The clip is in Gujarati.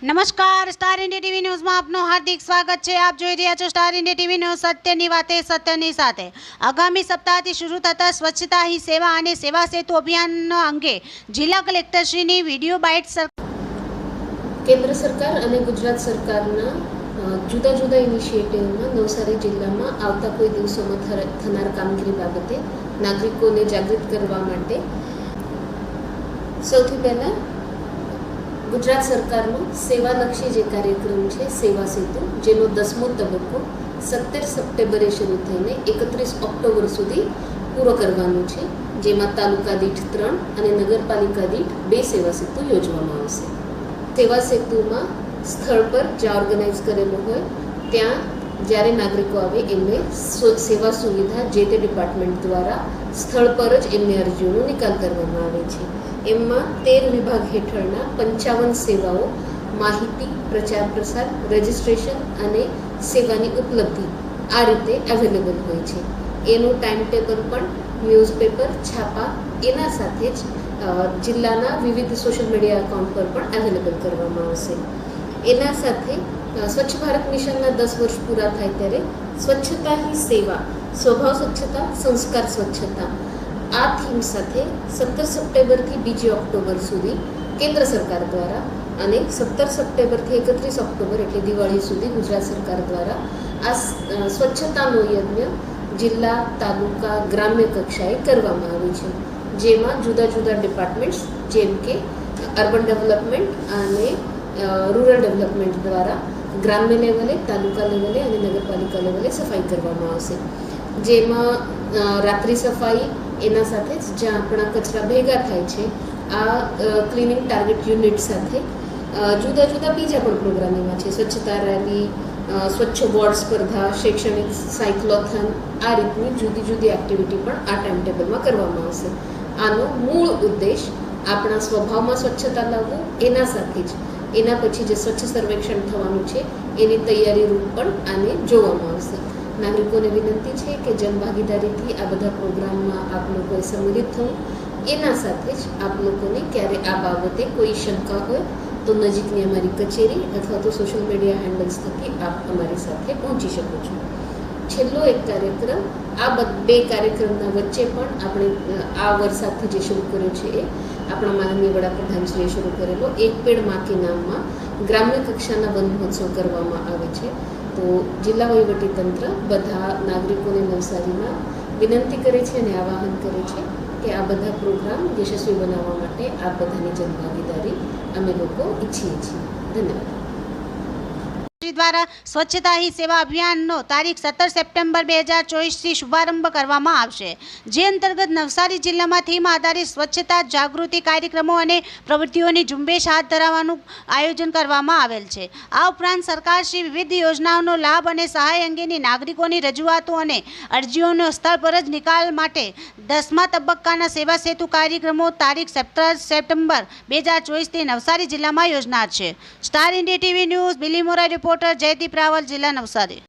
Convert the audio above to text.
નમસ્કાર, સ્ટાર ઇન્ડિયા ટીવી ન્યૂઝમાં આપનું હાર્દિક સ્વાગત છે। આપ જોઈ રહ્યા છો સ્ટાર ઇન્ડિયા ટીવી ન્યૂઝ, સત્યની વાતે સત્યની સાથે। આગામી સપ્તાહથી શરૂ થતા સ્વચ્છતા હી સેવા અને સેવા સેતુ અભિયાન અંગે જિલ્લા કલેક્ટરશ્રીની વિડીયો બાઇટ કેન્દ્ર સરકાર અને ગુજરાત સરકારના જુદા જુદા ઇનિશિયેટિવમાં નવસારી જિલ્લામાં આવતા કોઈ દિવસોમાં થનાર કામગીરી બાબતે નાગરિકોને જાગૃત કરવા માટે સૌથી પહેલાં ગુજરાત સરકારનો સેવાલક્ષી જે કાર્યક્રમ છે સેવા સેતુ, જેનો 10મો તબક્કો 17 સપ્ટેમ્બરે શરૂ થઈને 31 ઓક્ટોબર સુધી પૂરો કરવાનો છે, જેમાં તાલુકા દીઠ 3 અને નગરપાલિકા દીઠ 2 સેવા સેતુ યોજવામાં આવશે। સેવા સેતુમાં સ્થળ પર જ્યાં ઓર્ગેનાઇઝ કરેલું હોય ત્યાં જ્યારે નાગરિકો આવે એમને સેવા સુવિધા જે તે ડિપાર્ટમેન્ટ દ્વારા સ્થળ પર જ એમની અરજીઓનો નિકાલ કરવામાં આવે છે। એમાં 13 વિભાગ હેઠળના 55 સેવાઓ, માહિતી, પ્રચાર પ્રસાર, રજિસ્ટ્રેશન અને સેવાની ઉપલબ્ધિ આ રીતે અવેલેબલ હોય છે। એનું ટાઈમ ટેબલ પણ ન્યૂઝપેપર, છાપા એના સાથે જ જિલ્લાના વિવિધ સોશિયલ મીડિયા એકાઉન્ટ પર પણ અવેલેબલ કરવામાં આવશે। એના સાથે સ્વચ્છ ભારત મિશનના 10 વર્ષ પૂરા થાય ત્યારે સ્વચ્છતા હી સેવા, સ્વભાવ સ્વચ્છતા, સંસ્કાર સ્વચ્છતા આ થીમ સાથે 17 સપ્ટેમ્બરથી 2 ઓક્ટોબર સુધી કેન્દ્ર સરકાર દ્વારા અને 17 સપ્ટેમ્બરથી 31 ઓક્ટોબર એટલે દિવાળી સુધી ગુજરાત સરકાર દ્વારા આ સ્વચ્છતાનો યજ્ઞ જિલ્લા, તાલુકા, ગ્રામ્ય કક્ષાએ કરવામાં આવે છે, જેમાં જુદા જુદા ડિપાર્ટમેન્ટ્સ જેમ કે અર્બન ડેવલપમેન્ટ અને રૂરલ ડેવલપમેન્ટ દ્વારા ગ્રામ્ય લેવલે, તાલુકા લેવલે અને નગરપાલિકા લેવલે સફાઈ કરવામાં આવશે, જેમાં રાત્રિ સફાઈ એના સાથે જ જ્યાં આપણા કચરા ભેગા થાય છે આ ક્લિનિંગ ટાર્ગેટ યુનિટ સાથે જુદા જુદા બીજા પણ પ્રોગ્રામ એમાં છે, સ્વચ્છતા રેલી, સ્વચ્છ વોર્ડ સ્પર્ધા, શૈક્ષણિક સાયક્લોથોન આ રીતની જુદી જુદી એક્ટિવિટી પણ આ ટાઈમ ટેબલમાં કરવામાં આવશે। આનો મૂળ ઉદ્દેશ આપણા સ્વભાવમાં સ્વચ્છતા લાવવું, એના સાથે જ એના પછી જે સ્વચ્છ સર્વેક્ષણ થવાનું છે એની તૈયારી રૂપ પણ આને જોવામાં આવશે। નાગરિકોને વિનંતી છે કે જનભાગીદારીથી આ બધા પ્રોગ્રામમાં આપ લોકોએ સંમિલિત થવું, એના સાથે જ આપ લોકોને ક્યારે આ બાબતે કોઈ શંકા હોય તો નજીકની અમારી કચેરી અથવા તો સોશિયલ મીડિયા હેન્ડલ્સ થકી આપ અમારી સાથે પહોંચી શકો છો। છેલ્લો એક કાર્યક્રમ, આ બે કાર્યક્રમના વચ્ચે પણ આપણે આ વરસાદથી જે શરૂ કર્યો છે એ આપણા માનનીય વડાપ્રધાનશ્રીએ શરૂ કરેલો એક પેડ માં કે નામમાં ગ્રામ્ય કક્ષાના વન મહોત્સવ કરવામાં આવે છે। તો જિલ્લા વહીવટીતંત્ર બધા નાગરિકોને નવસારીમાં વિનંતી કરે છે અને આવાહન કરે છે કે આ બધા પ્રોગ્રામ યશસ્વી બનાવવા માટે આ બધાની જનભાગીદારી અમે લોકો ઈચ્છીએ છીએ। ધન્યવાદ। દ્વારા સ્વચ્છતા હી સેવા અભિયાનનો તારીખ 17 સપ્ટેમ્બર 2024થી શુભારંભ કરવામાં આવશે, જે અંતર્ગત નવસારી જિલ્લામાં થીમ આધારિત સ્વચ્છતા જાગૃતિ કાર્યક્રમો અને પ્રવૃત્તિઓની ઝુંબેશ હાથ ધરવાનું આયોજન કરવામાં આવેલ છે। આ ઉપરાંત સરકારશ્રી વિવિધ યોજનાઓનો લાભ અને સહાય અંગેની નાગરિકોની રજૂઆતો અને અરજીઓનો સ્થળ પર જ નિકાલ માટે 10મા તબક્કાના સેવા સેતુ કાર્યક્રમો તારીખ 17 સપ્ટેમ્બર 2024થી નવસારી જિલ્લામાં યોજનાર છે। Star India TV News, Bilimora reporter Jaydeep Raval, જિલ્લા નવસારી।